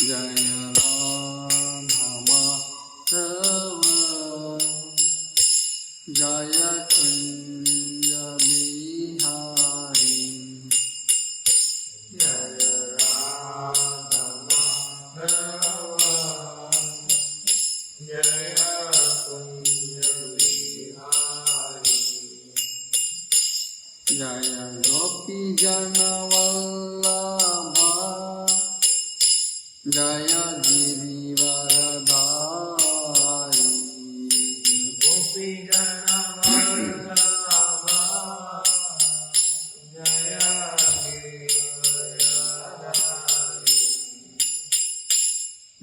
Jaya Radha Madhava Jaya Kunja Bihari Jaya Radha Madhava Jaya Kunja Bihari Jaya Gopi Jana Vallabha Jaya Girivaradhari Gopi Jana Vallabha Jaya Girivaradhari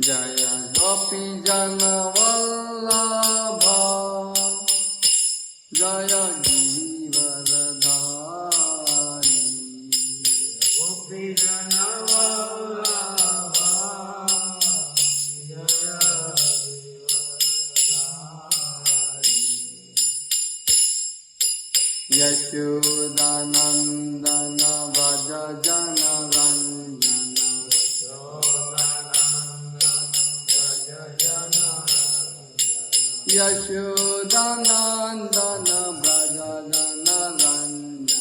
Jaya Gopi Jana Vallabha Jaya Girivaradhari Gopi Jana Vallabha Yashodanandana Vraja Jana Ranjana Yashodanandana Vraja Jana Ranjana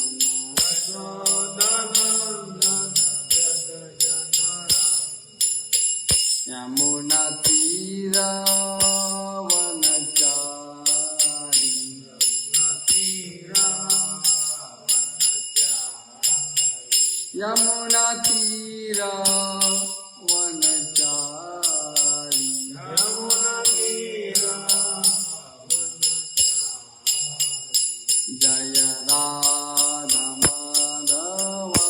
Yamuna Tira Vanachari Yamuna Tira Vanachari Yamuna Tira Vanachari Jaya Radha Madhava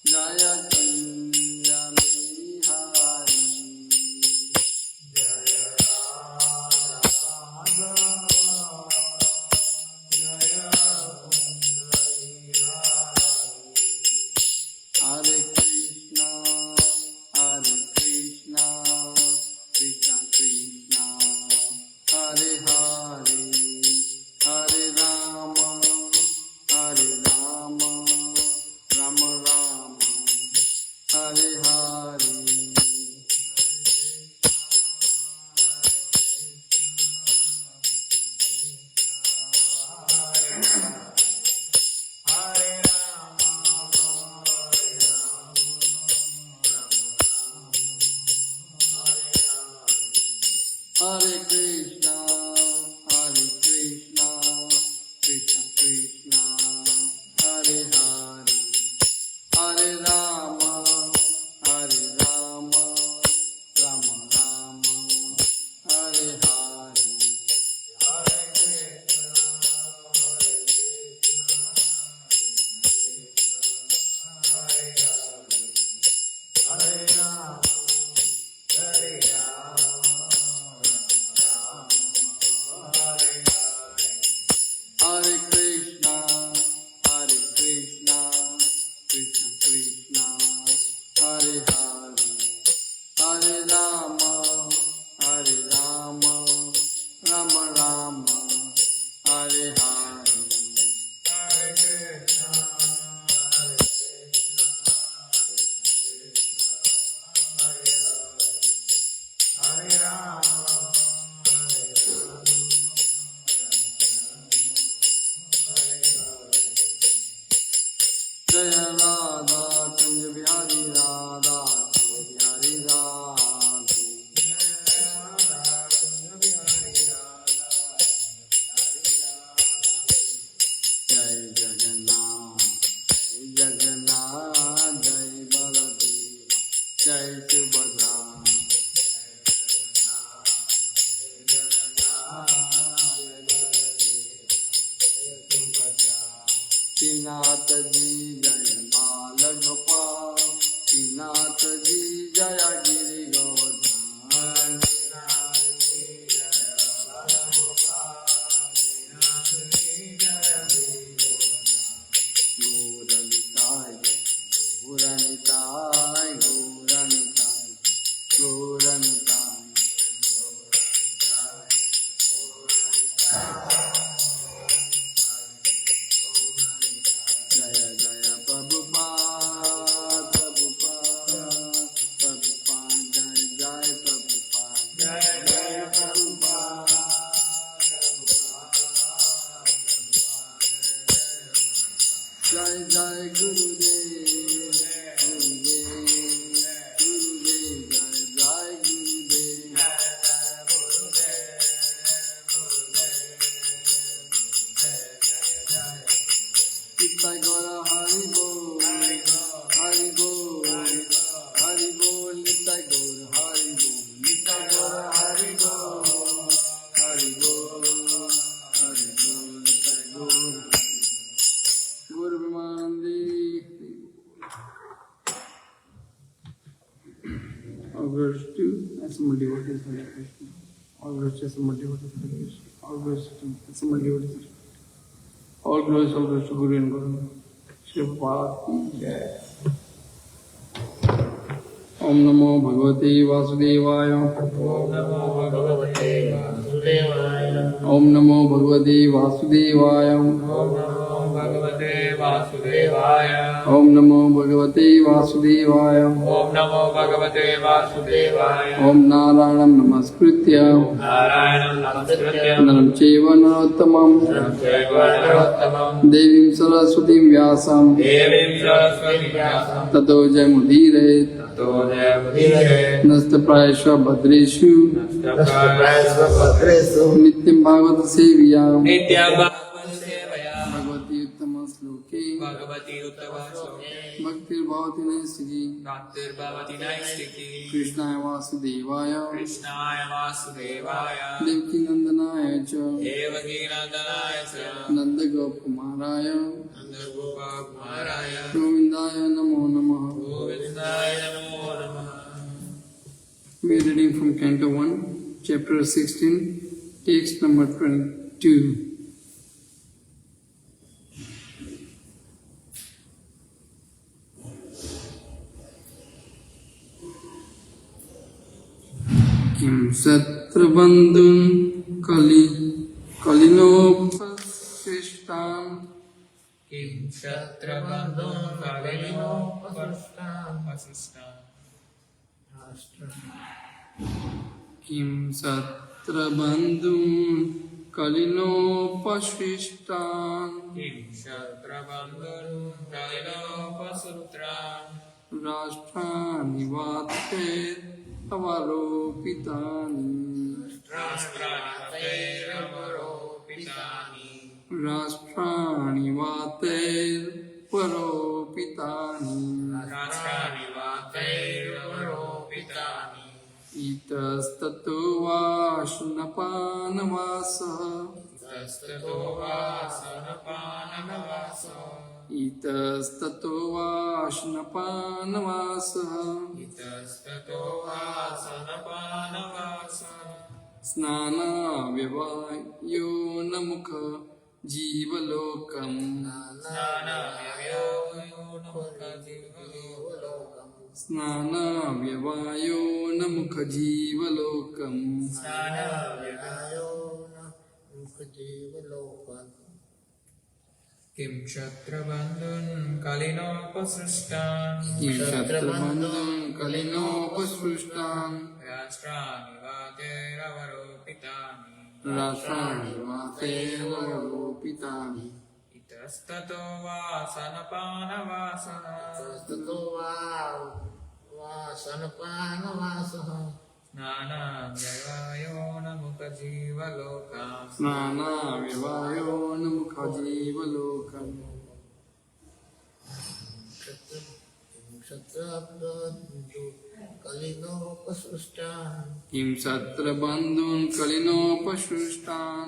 Jaya Kunja Bihari Jaya Radha Madhava Jaya Kunja Bihari Hare Krishna, Krishna Krishna, Hare Hare, Hare Rama, Rama Rama, Hare Hare. Hare Krishna, Krishna Krishna, Hare Hare, Hare Rama, Rama Rama, Hare Hare. Hare Krishna, Hare Rama, Hare Rama. Hare Krishna, Krishna Krishna, Hare Hare, Hare Rama, Rama Rama, Hare Hare. Hare Krishna, Hare Rama, Jaya Radha Kunja Bihari Radha Kunja Bihari Radha Jai Jagannath, Jai Baladeva, Jai Subhadra. Nath ji Jaya Bala Gopal, Nath ji Jaya Giri Govardhan, Nath ji Jaya Bala Gopal, Nath ji Jaya Giri Govardhan. Gauranitai, Gauranitai. Jaya Jaya Prabhupāda, Jai Jai Gurudev, Gurudev, Gurudev, Jai Jai Gurudev. Nitai Gaura Hari Bol, Hari Bol, Hari Bol, Nitai Gaura Hari Bol, Nitai Gaura Hari Bol, Hari Bol, Hari Bol, Nitai Gaura. Guru Vimanandi. All glories to assembled devotees, Hare Krishna. All glories to assembled devotees, Hare Krishna. All glories to assembled devotees. All glories to Guru and Guru. Śrīla Prabhupāda. Om Namo Bhagavate Vasudevaya. Om Namo Bhagavate Vasudevaya. Om Namo Bhagavate Vasudevaya. Om Namo Bhagavate Vasudevaya. Om Namo Bhagavate Vasudevaya. Om Namo Bhagavate Vasudevaya. Om Narayanam Namaskritya. Narayanam Namaskritya. Naram Chaiva Narottamam. Narottamam Narottamam. Devim Saraswatim Vyasam. Devim Saraswati Vyasam. Tato Jayamudire. Tato Jayamudire. Nasta Prayasva Bhadreshu. Nastapayasva Bhadresu. Nityam Bhagavata Seviyam. Nityam Bhagavata Sevaya. Bhagavati Uttama Sloke. Bhagavati Uttama Sloke. Bhaktir Bhavati Naisiki. Bhaktir Bhavati Naistiki. Krishnaya Vasudevaya. Krishnaya Vasudevaya. Devaki Nandanaya Cha. Devaki Nandanaya Cha. Nanda Gopakumaraya. Nandagopa Kumaraya. Govindaya Namo Namaha. Govindaya Namo Namaha. We are reading from Canto 1, Chapter 16, text number 22. Kim Satra Bandhun Kalinopasishtam. Kim Shatra Bandhun Kalino Pasistam. Kim Satra Bandhun Kalinopasishtam. Kim Shatra Bandhun Kalino Pasutram. Rashtrani Vate Avaropitani. Rashtrani Varopitani. Rashtrani Vate Varopitani. Rashtrani Varopitani. Itastato Vashnapānavāsaha. Itastato Vasanapanavasa. Itastato Vashnapānavāsaha. Itastato Vasanapanavasa. Snana Vyavayo Namukha Jivalokam. Snana Snana Vyavayo Namukha Jivalokam. Kim Shatra Bandhun Kalino Pasrishtan. Kim Shatra Bandhun Kalinopasrushtam. Rashtrani Vatera Varopitani. Rashtrani Vatera Varopitani. Itastato Vasanapanavasana. Snana Javayo Namukha Jivalokam. Snana Vyavayo Namukha Jivalokam. Kim Satra Bandhun Kalinopasrushtam.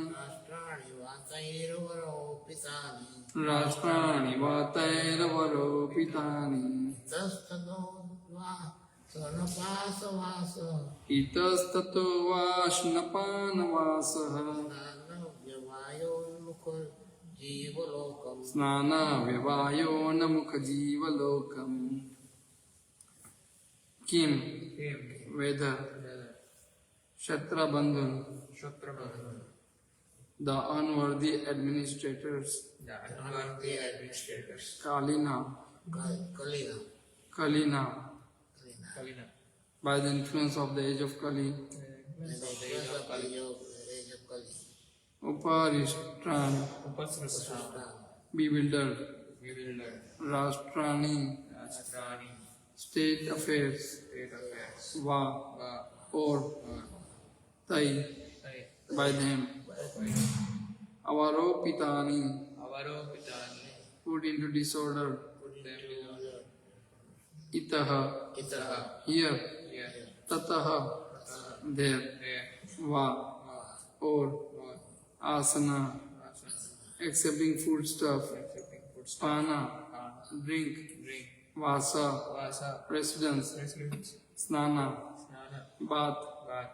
Rashtrani Vatera Varopitani. Itastato Vashnapānavāsaha. Snana Vyavayo Namukha Jivalokam. Kim, whether Shatra Bandhun, Shatra Bandhun. the unworthy administrators, The unworthy administrators. Kalina, by the influence of the age of Kali, Uparishtan, bewildered, bewildered, Rashtrani, Rashtrani, state affairs, state affairs, Va, Va, or Tai, Sai, by them. Avaropitani, Avaropitani, put into disorder. put them in order, Itaha, Itaha, here. here, Tataha, there. there, Va, Va, or Va, asana, Asana, accepting foodstuff. accepting foodstuff, Pana, Pana, drink. drink, Vasa, Vasa, residence. residence, Snana, Snana, bath. Bath,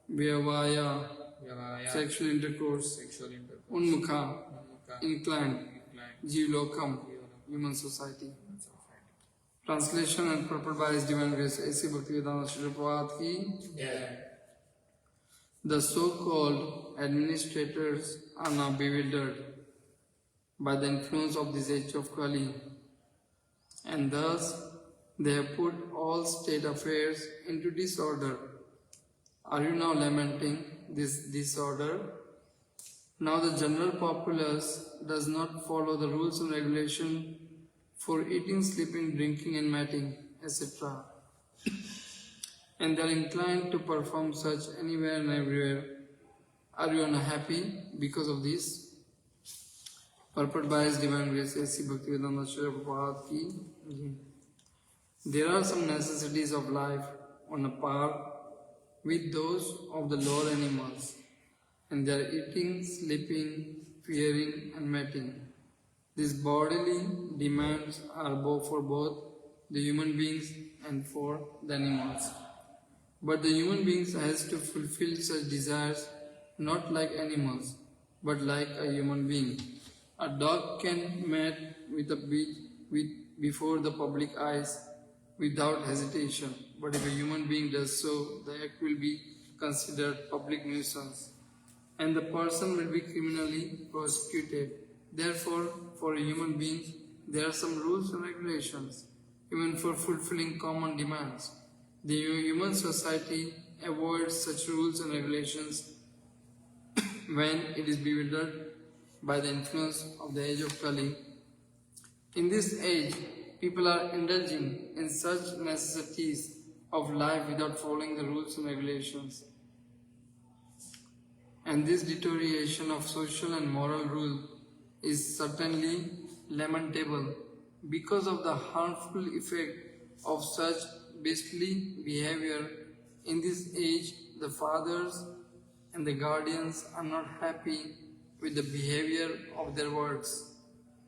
Vyavaya, Vyavaya, sexual intercourse. sexual intercourse, Unmukha, Unmukha, inclined. inclined, Jivlokam, human society. and so forth. Translation and purport by His Divine Grace, A.C. Bhaktivedanta Śrīla Prabhupāda ki. Yeah. The so-called administrators are now bewildered by the influence of this age of Kali, and thus they have put all state affairs into disorder. Are you now lamenting this disorder? Now the general populace does not follow the rules and regulations for eating, sleeping, drinking and mating, etc. And they are inclined to perform such anywhere and everywhere. Are you unhappy because of this? Purport by His Divine Grace, A.C. Bhaktivedanta Śrīla Prabhupāda ki. There are some necessities of life on a par with those of the lower animals, and they are eating, sleeping, fearing and mating. These bodily demands are both for both the human beings and for the animals. But the human beings has to fulfill such desires not like animals, but like a human being. A dog can mate with before the public eyes without hesitation, but if a human being does so, the act will be considered public nuisance, and the person will be criminally prosecuted. Therefore, for a human being, there are some rules and regulations, even for fulfilling common demands. The human society avoids such rules and regulations when it is bewildered by the influence of the age of Kali. In this age, people are indulging in such necessities of life without following the rules and regulations. And this deterioration of social and moral rule is certainly lamentable because of the harmful effect of such beastly behavior. In this age, the fathers and the guardians are not happy with the behavior of their works.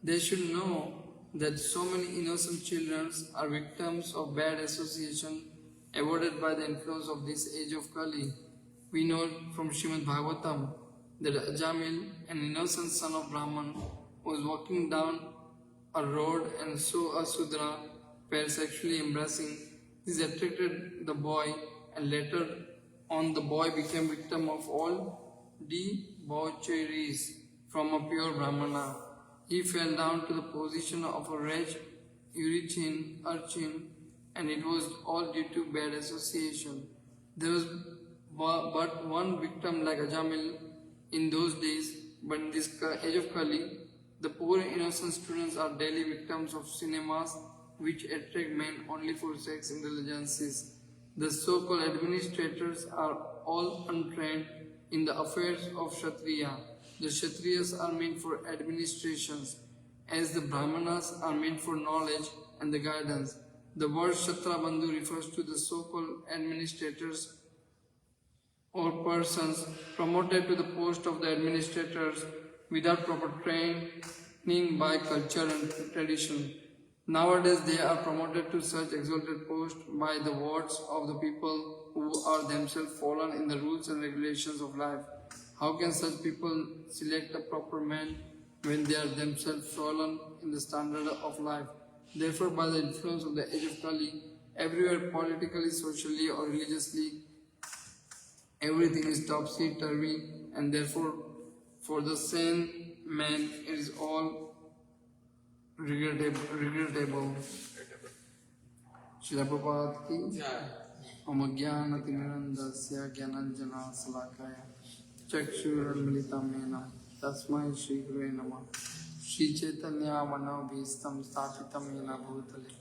They should know that so many innocent children are victims of bad association avoided by the influence of this age of Kali. We know from Śrīmad-Bhāgavatam that Ajāmila, an innocent son of Brahman, was walking down a road and saw a Sudra pair sexually embracing. This attracted the boy, and later on the boy became victim of all debaucheries from a pure Brahmana. He fell down to the position of a wretched urchin, and it was all due to bad association. There was but one victim like Ajāmila in those days, but in this age of Kali, the poor innocent students are daily victims of cinemas which attract men only for sex indulgences. The so-called administrators are all untrained in the affairs of Kshatriya. The Kshatriyas are meant for administrations, as the Brahmanas are meant for knowledge and the guidance. The word Kshatrabandhu refers to the so-called administrators or persons promoted to the post of the administrators without proper training by culture and tradition. Nowadays they are promoted to such exalted post by the votes of the people who are themselves fallen in the rules and regulations of life. How can such people select a proper man when they are themselves fallen in the standard of life? Therefore, by the influence of the age of Kali, everywhere politically, socially or religiously, everything is topsy-turvy, and therefore for the sane man it is all regrettable. Śrīla Prabhupāda ki Om Jnanati Mirandasya Jnananjana Salakaya Chakshurunmilitam Mena Tasmai Shri Gurave Namah. Shri Chaitanya Manobhistam Sthapitam Yena Bhutale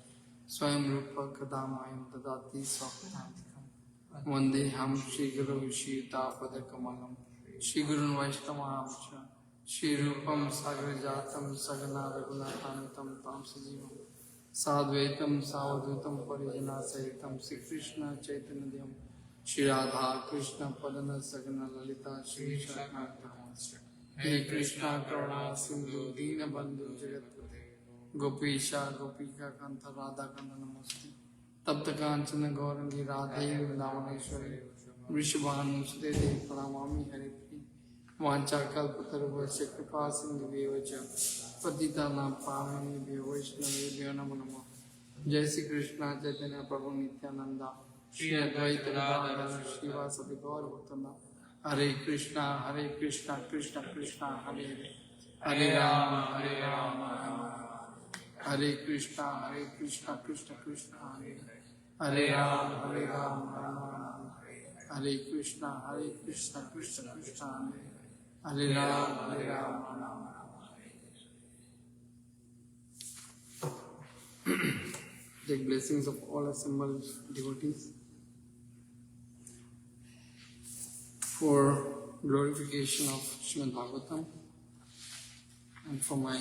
Swayam Rupa Kadamayam Dadati Swapadantikam Vandeham Shri Guru Shri Tapada Kamalam Shri Gurun Vaishnavamcha Shri Rupam Sagrajatam Sagana Raghunatanitam Tam Sajivam Sadvaitam Savadutam Parijana Sahitam Shri Krishna Chaitanya Devam Shri Radha Krishna Padana Sagana Lalita Shri Shakmarta Hey Krishna Karuna Sindhu Dina Bandhu Jagatpate Gopisha Gopika Kanta Radha Kanta Namaste Tapta Kanchana Gaurangi Radhe Vrindavaneshwari Vrishabhanu Sudede Pranamami Hari Pri Vancha Kalpatarvasya Kripa Sindhu Devacha Patitanam Pavani Vaishnavi Namo Namo Jai Shri Krishna Chaitanya Prabhu Nityananda Shri Advaita Gadadhara Srivasadi Gaur Bhaktanda Hare Krishna, Krishna Krishna, Hare Hare, Hare Rama, Hare Krishna, Krishna Krishna, Hare Hare, Hare Rama, Hare Krishna, Krishna Krishna, Hare Rama, Take blessings of all assembled devotees for glorification of Śrīmad-Bhāgavatam and for my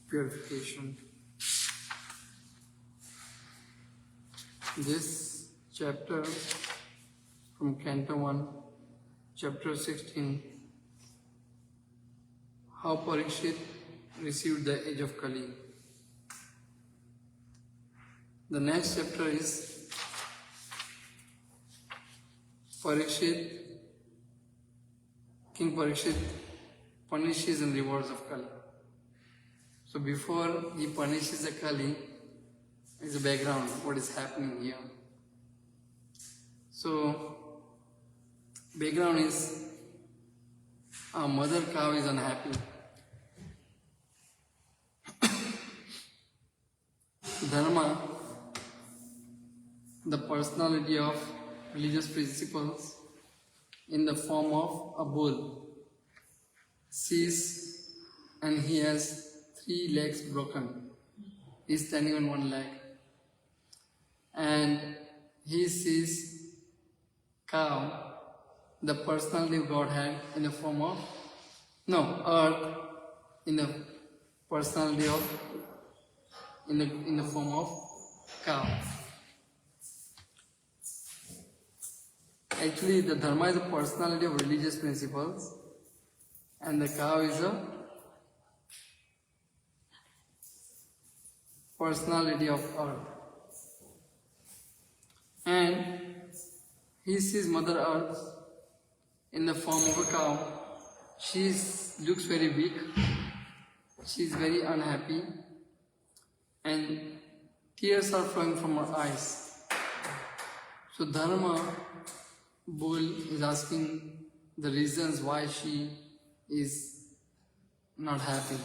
purification. This chapter from Canto 1, chapter 16, how Parikshit received the age of Kali. The next chapter is Parikshit, King Parikshit punishes and rewards of Kali. So before he punishes the Kali, is a background, what is happening here. So, background is a mother cow is unhappy. Dharma, the personality of religious principles in the form of a bull, sees and he has 3 legs broken. He is standing on 1 leg. And he sees cow, the personality of Godhead in the form of, earth in the personality of, in the form of cow. Actually, the Dharma is a personality of religious principles and the cow is a personality of earth. And he sees Mother Earth in the form of a cow. She looks very weak, she is very unhappy and tears are flowing from her eyes. So Dharma, bull, is asking the reasons why she is not happy.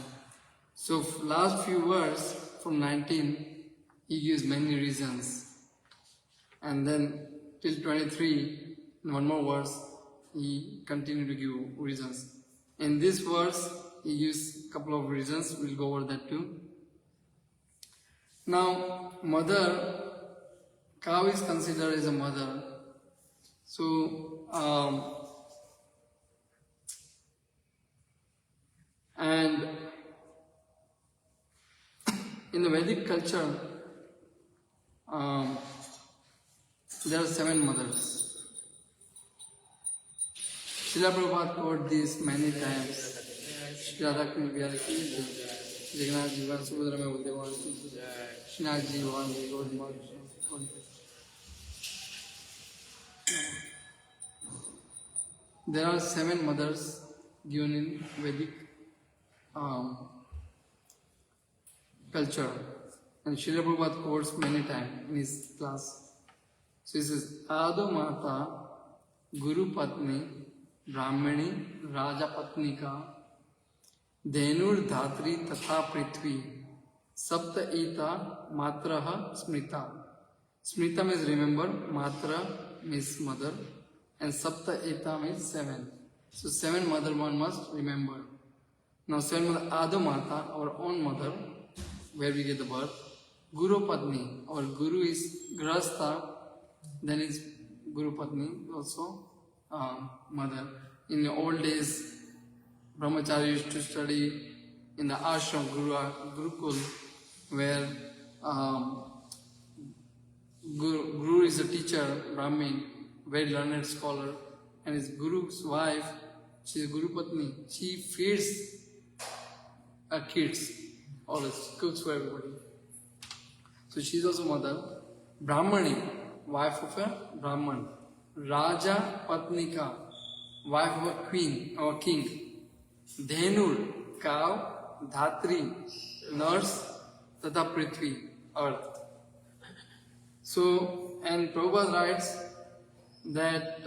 So last few words from 19, he gives many reasons. And then till 23, in one more verse, he continued to give reasons. In this verse, he gives a couple of reasons. We'll go over that too. Now, mother, cow is considered as a mother. So, and in the Vedic culture, there are 7 mothers. Śrīla Prabhupāda quoted this many times. Radha Krishna ki Jagannath Jivan Subhadra mein Bhagwan ki Krishna Jivan Gautam. There are 7 mothers given in Vedic culture, and Śrīla Prabhupāda quotes many times in his class. So he says, Ado Mata, Guru Patni, Brahmani, Raja Patnika, Dhenur Dhatri Tatha Prithvi, Sapta Ita Matraha Smrita. Smrita means remember, Matra means mother, and Sapta Ita means 7. So 7 mother one must remember. Now seven mother, Adamata, our own mother, where we get the birth. Guru Patni, our Guru is Grahastha, then is Guru Patni also mother. In the old days, Brahmachari used to study in the ashram Gurukul, where Guru is a teacher, Brahmin, very learned scholar, and his Guru's wife, she is Guru Patni. She feeds kids, always cooks for everybody. So she is also mother. Brahmani, wife of a Brahman. Raja Patnika, wife of a queen or king. Dhenur, cow. Dhatri, nurse. Tata Prithvi, earth. So, and Prabhupada writes that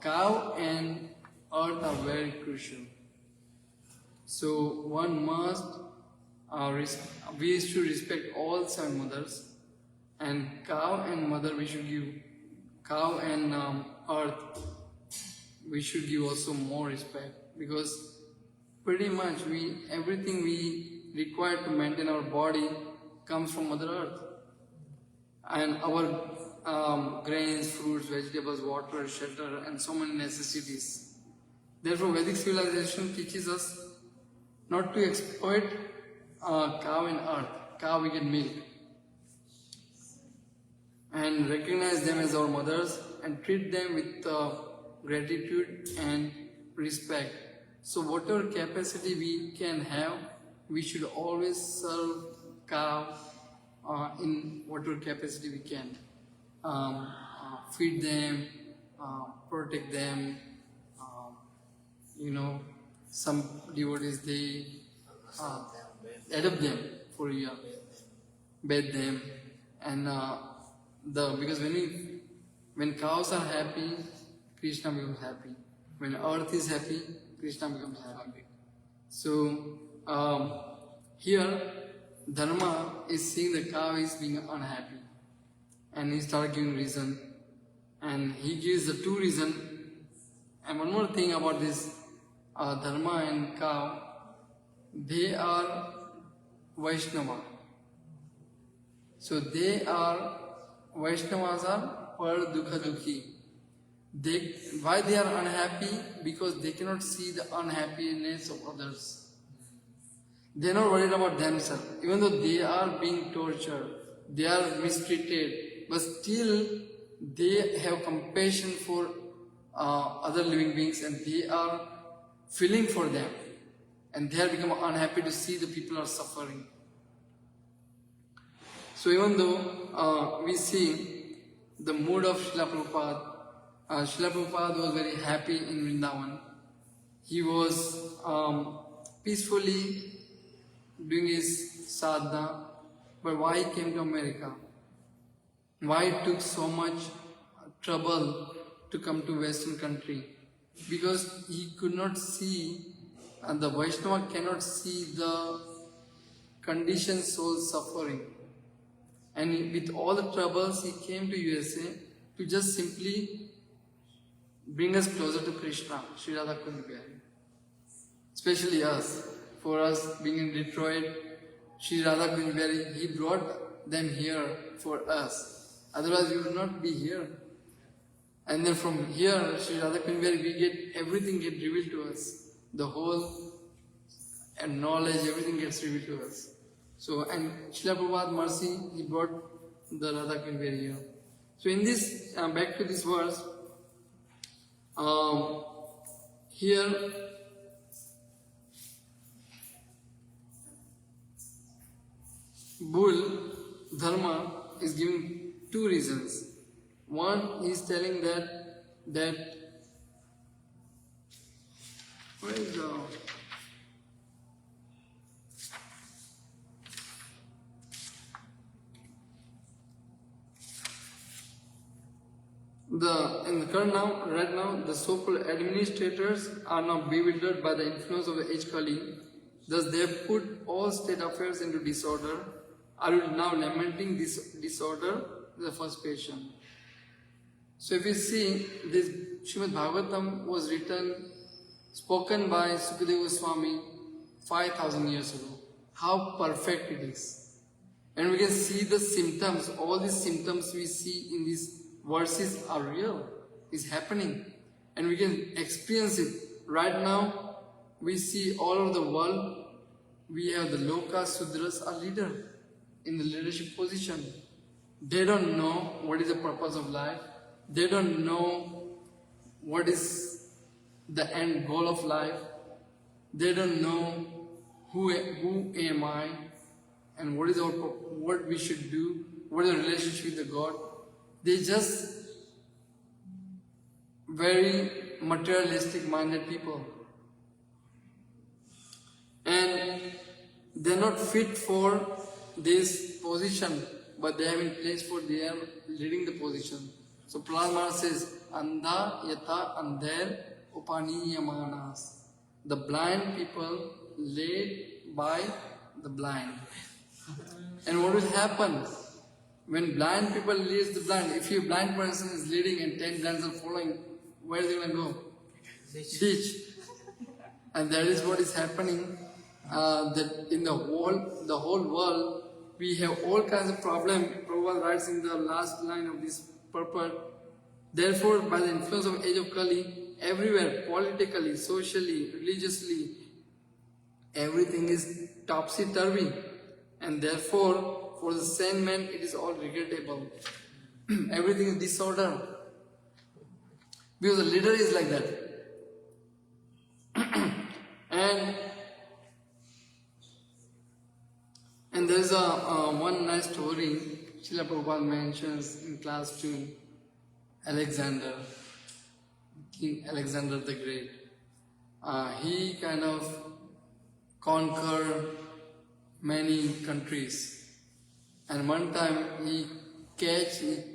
cow and earth are very crucial. So one must, we should respect all seven mothers, and cow and mother we should give, cow and earth we should give also more respect, because pretty much everything we require to maintain our body comes from Mother Earth. And our grains, fruits, vegetables, water, shelter, and so many necessities. Therefore, Vedic civilization teaches us not to exploit cow and earth. Cow we get milk. And recognize them as our mothers and treat them with gratitude and respect. So whatever capacity we can have, we should always serve cow in whatever capacity we can. Feed them, protect them. Some devotees, they adopt them for a year, bathe them, and because when cows are happy, Kṛṣṇa becomes happy. When earth is happy, Kṛṣṇa becomes happy. So here, Dharma is seeing the cow is being unhappy, and he starts giving reason, and he gives the two reasons. And one more thing about this Dharma and cow, they are Vaishnava. So Vaishnavas are par dukha dukhi. Why they are unhappy? Because they cannot see the unhappiness of others. They are not worried about themselves. Even though they are being tortured, they are mistreated, but still they have compassion for other living beings, and they are feeling for them. And they are become unhappy to see the people are suffering. So even though we see the mood of Śrīla Prabhupāda, Śrīla Prabhupāda was very happy in Vrindavan. He was peacefully doing his sadhana, but why he came to America? Why it took so much trouble to come to Western country? Because he could not see, and the Vaishnava cannot see the conditioned soul suffering. And with all the troubles, he came to USA to just simply bring us closer to Krishna, Shri Radha Kundya. Especially us. For us being in Detroit, Shri Radha Kundya, he brought them here for us. Otherwise we would not be here. And then from here, Shri Radha Kundya, we get everything get revealed to us. The whole and knowledge, everything gets revealed to us. So, and Śrīla Prabhupāda mercy, he brought the Radha Kundya here. So in this, back to this verse, here, Bull, Dharma, is giving two reasons. One is telling that where is in the current now, right now, the so-called administrators are now bewildered by the influence of the age Kali. Thus, they have put all state affairs into disorder. Are you now lamenting this disorder? The first question. So, if you see, this Śrīmad-Bhāgavatam was written spoken by Sukadeva Goswami 5,000 years ago. How perfect it is. And we can see the symptoms, all these symptoms we see in these verses are real, is happening. And we can experience it. Right now, we see all over the world, we have the low caste Sudras are leader in the leadership position. They don't know what is the purpose of life. They don't know what is the end goal of life. They don't know who am I and what is what we should do, what is the relationship with the God. They just very materialistic minded people. And they're not fit for this position, but they have in place for they are leading the position. So Prahlad Maharaj says, Andha yata andher upaniyamanas. The blind people led by the blind. And what will happen when blind people lead the blind? If a blind person is leading and 10 blinds are following, where are they going to go? Ditch. And that is what is happening. That in the whole world, we have all kinds of problems. Prabhupada writes in the last line of this purport. Therefore, by the influence of age of Kali, everywhere, politically, socially, religiously, everything is topsy-turvy. And therefore, for the sane man, it is all regrettable. Everything is disorder. Because the leader is like that. And there is one nice story Śrīla Prabhupāda mentions in class 2. King Alexander the Great. He kind of conquered many countries. And one time he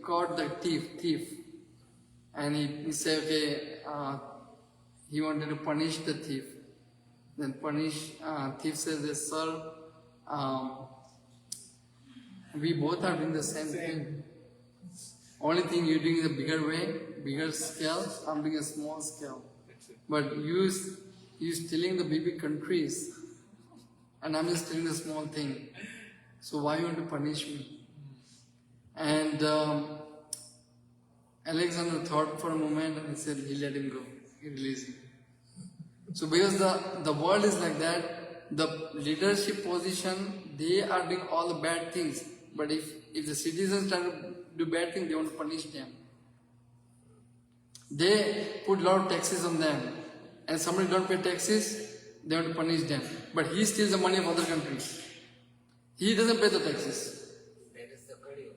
caught the thief. And he said, okay, he wanted to punish the thief. Then thief says, sir, we both are doing the same thing. Only thing you're doing is a bigger way, bigger scale, I'm doing a small scale. But you stealing the big countries, and I'm just stealing the small thing. So why you want to punish me? And Alexander thought for a moment and he said he let him go, he released him. So because the world is like that, the leadership position, they are doing all the bad things. But if the citizens try to do bad things, they want to punish them. They put a lot of taxes on them. And somebody don't pay taxes, they want to punish them. But he steals the money of other countries. He doesn't pay the taxes. That is the Kali.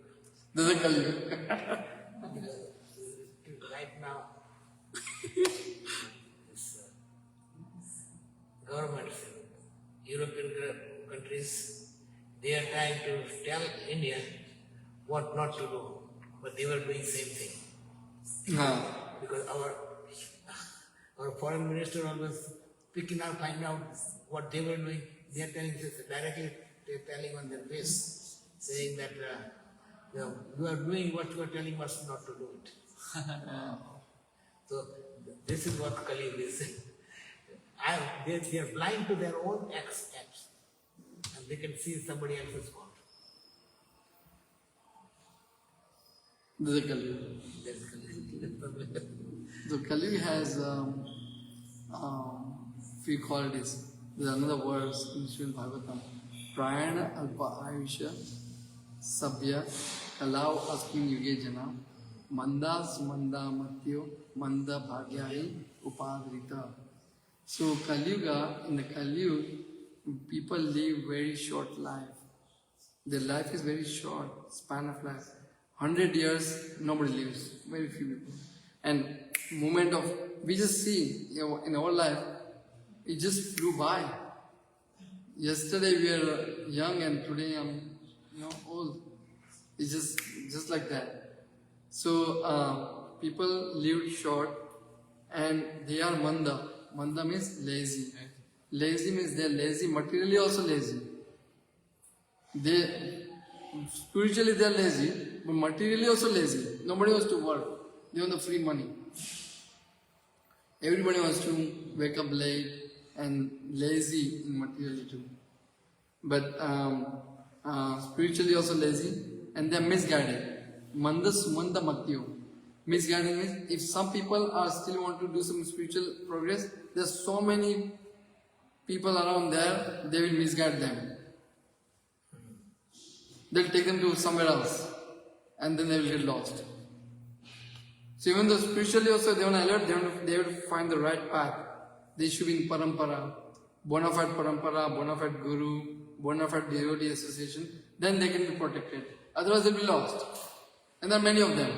That's the Kali. Right now, this governments, European countries, they are trying to tell India what not to do, but they were doing same thing. Because our foreign minister always picking out, finding out what they were doing. They are telling this directly. They are telling on their face, saying that you are doing what you are telling us not to do it. So this is what Kali is saying. They are blind to their own acts, and they can see somebody else's fault. This is Kali. That's Kali. So Kali has few qualities. There's another verse in Śrīmad-Bhāgavatam. Prayana alpa ayusha sabya kalau asmin yuge jana mandas manda matyo manda bhagyahi upadrita. So in the Kali, people live very short life. Their life is very short, span of life. 100 years, nobody lives, very few people. And we just see, in our life, it just flew by. Yesterday we were young and today I'm old. It's just like that. So people live short and they are manda. Manda means lazy. Lazy means they are lazy, materially also lazy. Spiritually they are lazy, but materially also lazy. Nobody wants to work. They want the free money. Everybody wants to wake up late and lazy in materially too. But spiritually also lazy, and they are misguided. Manda sumanda matyo. Misguided means if some people are still want to do some spiritual progress, there's so many people around there, they will misguide them. They'll take them to somewhere else, and then they will get lost. So even though spiritually also they want to alert, they have to find the right path. They should be in parampara, bona fide guru, bona fide devotee association, then they can be protected. Otherwise they'll be lost. And there are many of them.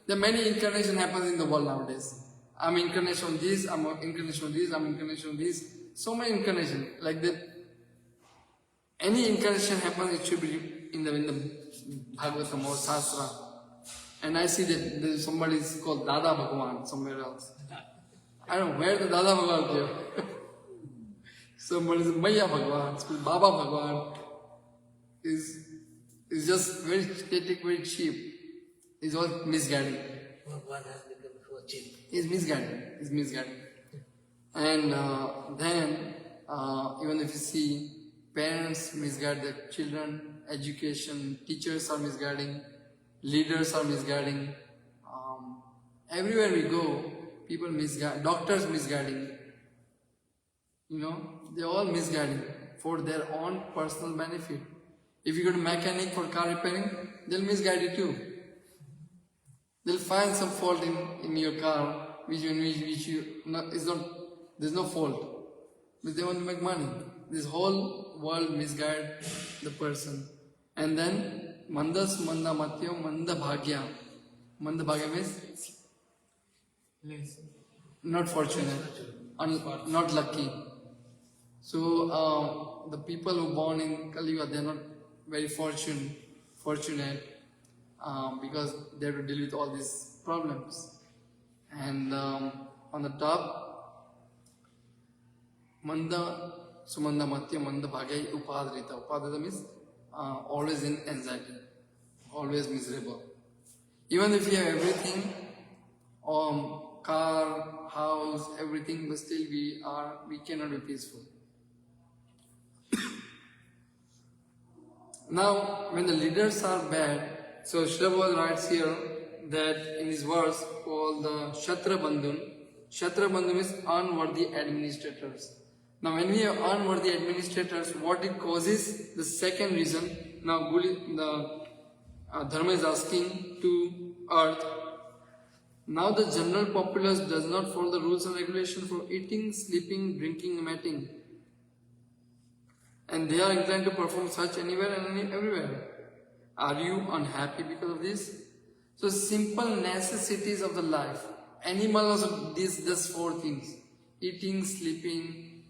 There are many incarnations happen in the world nowadays. I'm incarnation of this, I'm incarnation of this, I'm incarnation of this. So many incarnations. Like that. Any incarnation happens, it should be in the Bhagavatam or Shastra. And I see that somebody is called Dada Bhagavan somewhere else. I don't know where the Dada Bhagavan came. Somebody is Maya Bhagavan, it's called Baba Bhagavan. Is just very static, very cheap. Is all misguiding. One has become so cheap. Is misguiding. And then, even if you see, parents misguide their children, education, teachers are misguiding, leaders are misguiding. Everywhere we go, people misguide, doctors misguiding. They're all misguiding for their own personal benefit. If you go to mechanic for car repairing, they'll misguide you too. They'll find some fault in your car, which there's no fault. But they want to make money. This whole world misguide the person. And then, mandas manda matyo manda bhagya. Manda bhagya means not fortunate, not lucky. So, the people who born in Kali Yuga, they're not very fortunate because they have to deal with all these problems. And on the top, manda sumanda matya manda bhagya upadrita. Upadrita means always in anxiety, always miserable. Even if you have everything, car, house, everything, but still we cannot be peaceful. Now, when the leaders are bad, so Śrīla Prabhupāda writes here that in his verse called the Kshatriya Bandhu means unworthy administrators. Now, when we have unworthy administrators, what it causes? The second reason. Now, the Dharma is asking to earth. Now, the general populace does not follow the rules and regulations for eating, sleeping, drinking, mating. And they are inclined to perform such anywhere and everywhere. Are you unhappy because of this? So simple necessities of the life. Animal also these 4 things. Eating, sleeping,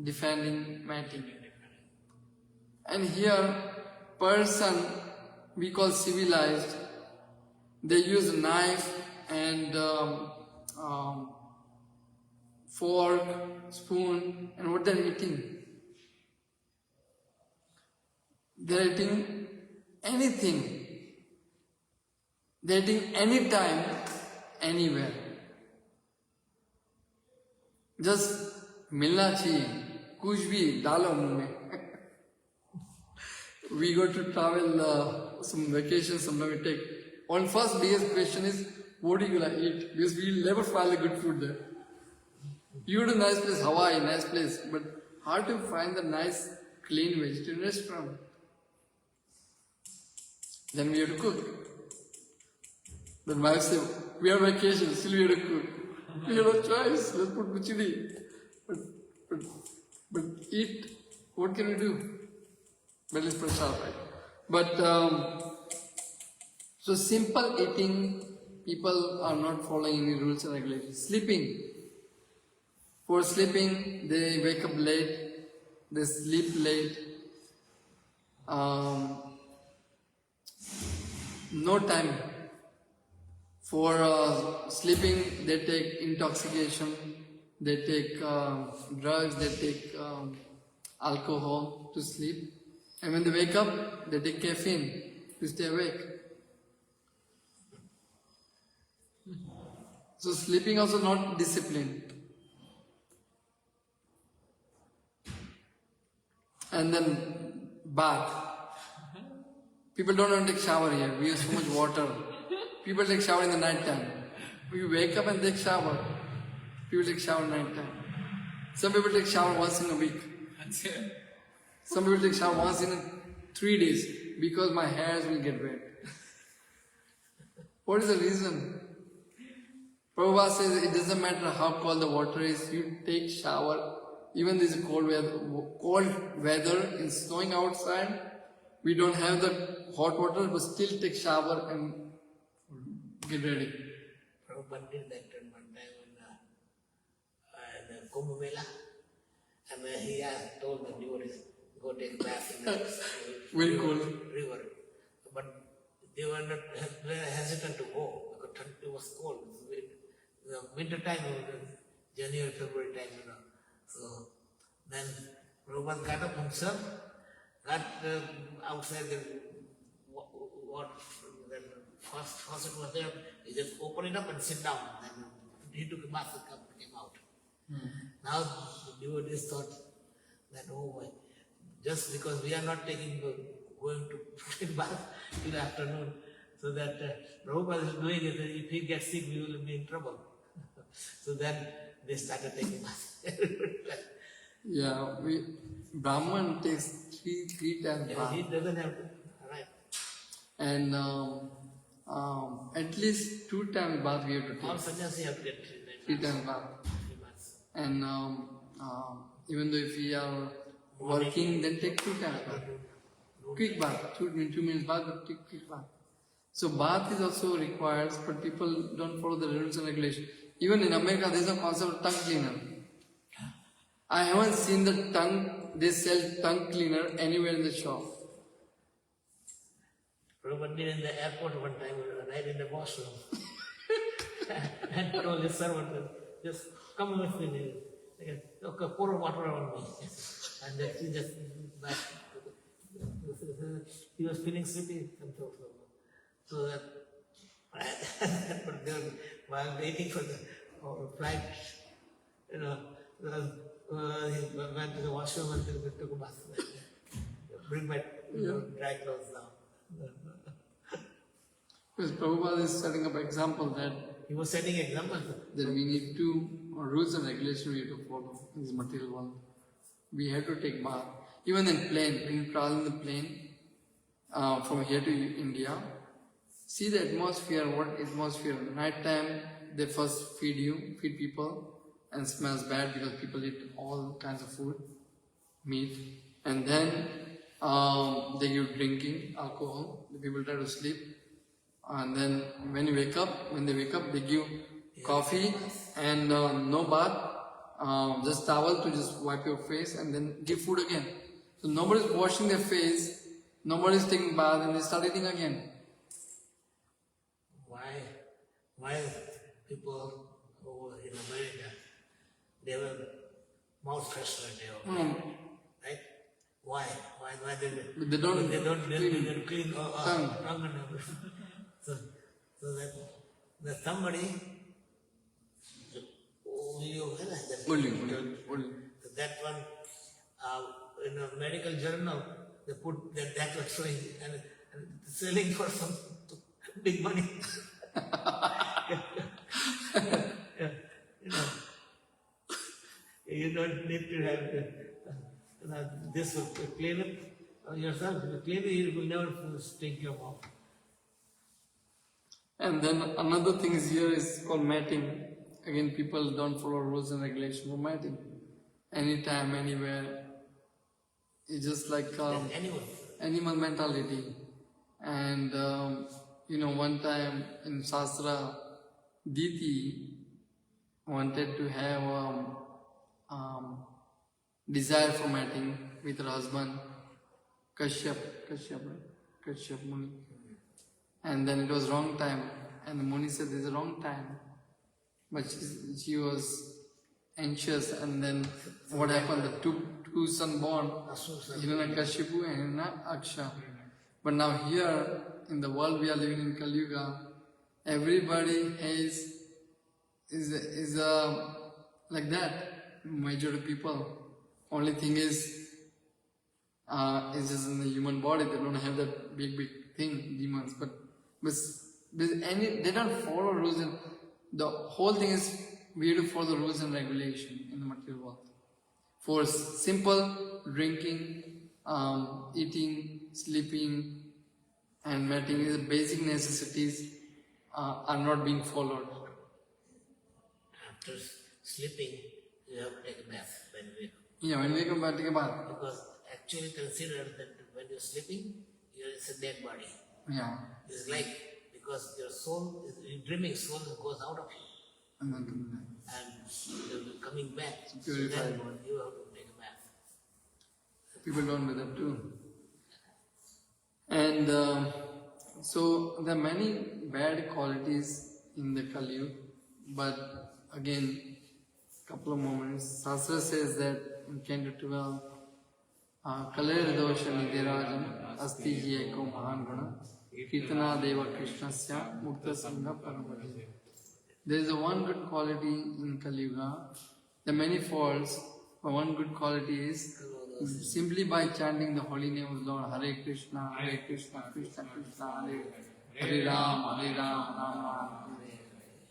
defending, mating. And here, person we call civilized, they use knife and fork, spoon, and what they're eating. They're eating anything. They're eating anytime, anywhere. Just milna chahiye, kuch bhi dalo muh mein. We go to travel, some vacations, somewhere we take. On first biggest question is, what are you gonna eat? Because we'll never find a good food there. You go to a nice place, Hawaii, nice place, but hard to find a nice, clean vegetarian restaurant. Then we have to cook. Then wife says, we are on vacation, still we have to cook. We have no choice, let's put kuchidi. But eat, what can we do? Well, it's prasad, right? But, so simple eating, people are not following any rules and regulations. Sleeping. For sleeping, they wake up late, they sleep late. No time. For sleeping, they take intoxication, they take drugs, they take alcohol to sleep. And when they wake up, they take caffeine to stay awake. So sleeping also not disciplined. And then bath. People don't want to take shower here. We use so much water. People take shower in the night time. We wake up and take shower. People take shower night time. Some people take shower once in a week. Some people take shower once in 3 days because my hairs will get wet. What is the reason? Prabhupada says it doesn't matter how cold the water is, you take shower. Even this cold weather in snowing outside, we don't have the hot water, but still take shower and get ready. Prabhupada did that one time in the Kumbh Mela, and he told the devotees, go take bath in the Very cold river. But they were not hesitant to go because it was cold. The winter time, January, February time, So then Prabhupada got up himself, got outside the faucet was there. He just opened it up and sit down. Then he took a bath and came out. Now the devotees thought that, oh boy, just because we are not going to take bath in the afternoon, so that Prabhupada is doing it, if he gets sick, we will be in trouble. So then they started taking bath. Yeah, Brahman takes three times bath. He doesn't have to, right? And at least 2 times bath we have to All take. sannyasi have to get 3 times bath. 3 months. And even though if we are working, then take 2 times bath. Quick bath, 2 minutes bath, but take quick bath. So bath is also required, but people don't follow the rules and regulations. Even in America, there is a concept of tongue cleaner. I haven't seen they sell tongue cleaner anywhere in the shop. Prabhupada did in the airport one time, right in the washroom. And told his servant, just come with me. Okay, pour water on me. And then he just back. He was feeling sleepy and so that but then, while waiting for the flight, he went to the washroom and took a bath. Bring my dry clothes down. Because Prabhupada is setting up example that He was setting examples. that we need to rules and regulations we have to follow in this material world. We have to take bath. Even in plane, when you travel in the plane from here to India, see the atmosphere, what atmosphere. Night time, they first feed people, and smells bad because people eat all kinds of food, meat, and then they give drinking, alcohol, the people try to sleep, and then when they wake up, they give coffee and no bath, just towel to just wipe your face and then give food again. So nobody's washing their face, nobody's taking bath, and they start eating again. Why people over in America, they were mouth freshener, right? Why They don't clean tongue and everything. So that somebody that one in a medical journal they put that was showing and selling for some big money. You don't need to have this will clean it yourself. Clean it, you will never stink your mouth. And then another thing is here is called matting. Again, people don't follow rules and regulations for matting. Anytime, anywhere. It's just like animal mentality. And one time in Shastra, Diti wanted to have desire for mating with her husband, Kashyap Muni. And then it was wrong time, and the Muni said this is wrong time. But she was anxious, and then what happened? The two sons born, Hiranyakashipu and Hiranaksha. But now here in the world we are living in Kali Yuga, everybody is like that. Majority people. Only thing is It's just in the human body. They don't have that big thing, demons. But they don't follow rules. And the whole thing is we have to follow the rules and regulation in the material world. For simple drinking, eating, sleeping, and meeting, the basic necessities are not being followed. After sleeping, you have to take a bath when you wake up. Yeah, when we come back, take a bath. Because actually consider that when you're sleeping, it's a dead body. Yeah. It's like, because your soul, your dreaming soul goes out of you. And then come back. And you're coming back. So Purified then body. you have to take a bath. People don't do that too. And so there are many bad qualities in the Kali Yuga, but again, couple of moments. Sastra says that in Canto 12, Kalir dosha nidirajan asti hi eko mahan guna kirtana deva Kṛṣṇasya mukta sangha paramati. There is a one good quality in Kali Yuga. There are many faults, but one good quality is simply by chanting the holy name of the Lord, Hare Krishna, Hare Krishna, Krishna Krishna, Hare Ram, Hare Ram, Ram Ram,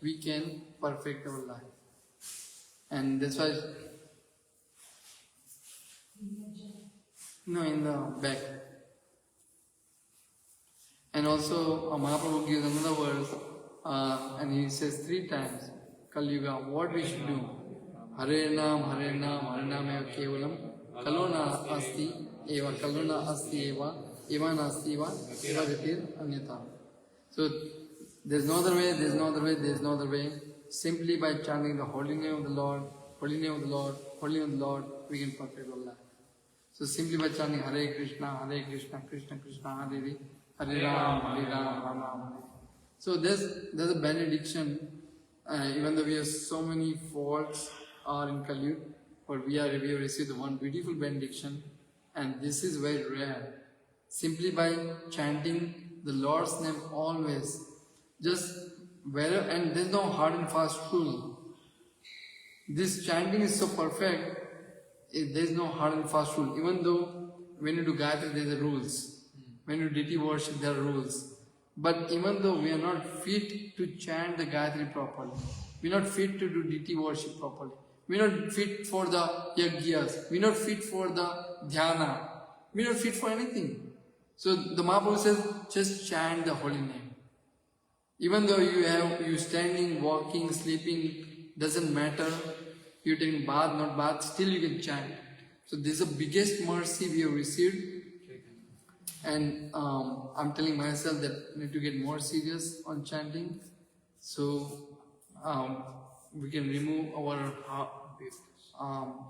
we can perfect our life. And that's why, no, in the back. And also, Mahaprabhu gives another verse, and he says 3 times, Kali Yuga, what we should do. Hare Nam, Hare Nam, Hare Nam eva kevalam, kalona asti eva, eva nasti eva, eva gatir anyata. So, there's no other way, there's no other way, there's no other way. Simply by chanting the holy name of the Lord, holy name of the Lord, holy name of the Lord, we can perfect our life. So simply by chanting Hare Krishna, Krishna Krishna, Hare Hare Ram, Hare Ram, Ram Ram, Hare. So there's a benediction, even though we have so many faults in Kali Yuga, but we have received one beautiful benediction, and this is very rare. Simply by chanting the Lord's name always, just wherever, and there's no hard and fast rule. This chanting is so perfect, there's no hard and fast rule. Even though when you do Gayatri, there are rules. When you do deity worship, there are rules. But even though we are not fit to chant the Gayatri properly, we are not fit to do deity worship properly, we are not fit for the yagyas, we are not fit for the dhyana, we are not fit for anything. So the Mahaprabhu says, just chant the holy name. Even though you standing, walking, sleeping, doesn't matter, you're taking bath, not bath, still you can chant. So this is the biggest mercy we have received. And I'm telling myself that I need to get more serious on chanting. So we can remove our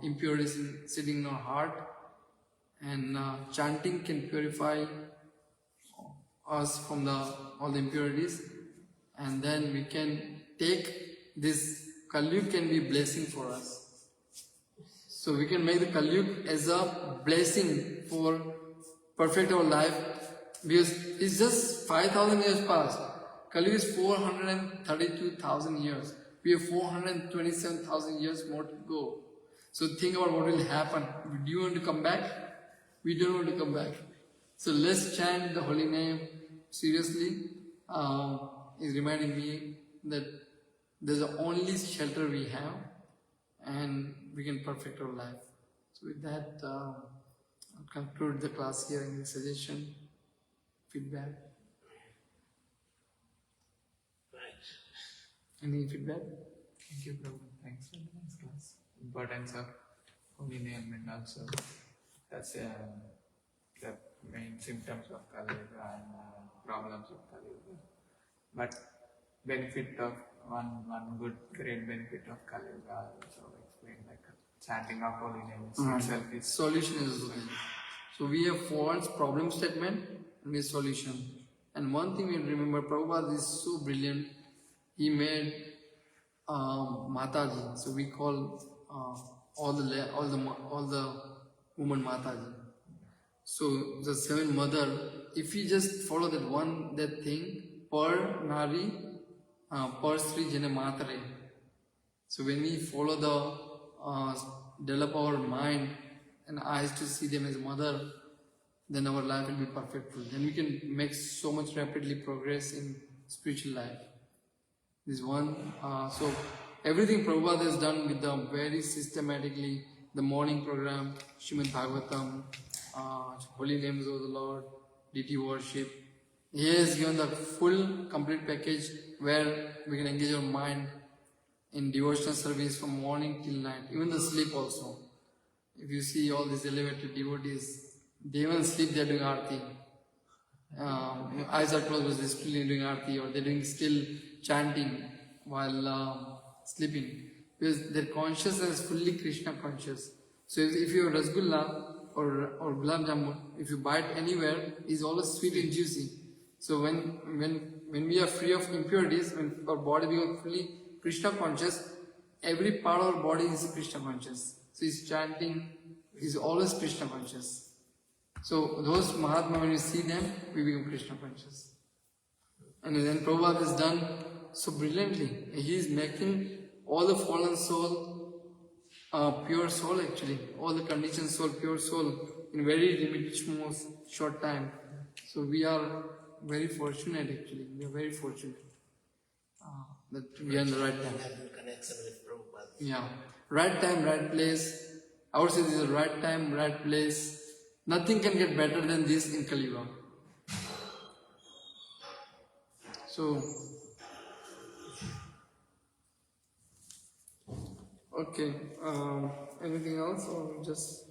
impurities sitting in our heart. And chanting can purify us from all the impurities. And then we can take this Kali Yuga can be a blessing for us. So we can make the Kali Yuga as a blessing for perfect our life, because it's just 5,000 years past. Kali Yuga is 432,000 years. We have 427,000 years more to go. So think about what will happen. Do you want to come back? We don't want to come back. So let's chant the holy name seriously. It's reminding me that there's the only shelter we have, and we can perfect our life. So with that, I'll conclude the class here. Any suggestion, feedback? Right. Any feedback? Thank you, Prabhu. Thanks for the nice class. Importance of holy name, and also that's the main symptoms of Kali Yuga and problems of Kali Yuga. But benefit of one good great benefit of Kali Yuga also explained, like chanting of holy name itself is solution is okay. So we have faults, problem statement, and a solution. And one thing we remember, Prabhupada is so brilliant. He made Mataji. So we call all the woman Mataji. So the 7 mother. If we just follow that thing, per nari, per Sri Jana Matare. So when we follow develop our mind and eyes to see them as mother, then our life will be perfectful. Then we can make so much rapidly progress in spiritual life. This one, so everything Prabhupada has done with the very systematically, the morning program, Śrīmad-Bhāgavatam, holy names of the Lord, deity worship. He has given the full, complete package where we can engage our mind in devotional service from morning till night, even the sleep also. If you see all these elevated devotees, they even sleep, they are doing arti. Eyes are closed, but they're still doing arti, or they're doing still chanting while sleeping. Because their consciousness is fully Krishna conscious. So if you have Rasgulla or Gulab Jamun, if you bite anywhere, it's always sweet and juicy. So when we are free of impurities, when our body becomes fully Krishna conscious, every part of our body is Krishna conscious. So his chanting is always Krishna conscious. So those Mahatma, when we see them, we become Krishna conscious. And then Prabhupada has done so brilliantly. He is making all the fallen soul pure soul actually. All the conditioned soul, pure soul in very limited, short time. So we are very fortunate actually. We are very fortunate that we are in the right time. Connection with Prabhupada. Yeah. Right time, right place. I would say this is the right time, right place. Nothing can get better than this in Kali Yuga. So, okay. Anything else or just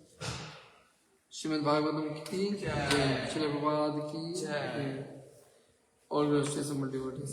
Śrīmad-Bhāgavatam ki, Śrīla Prabhupāda ki, all those devotees.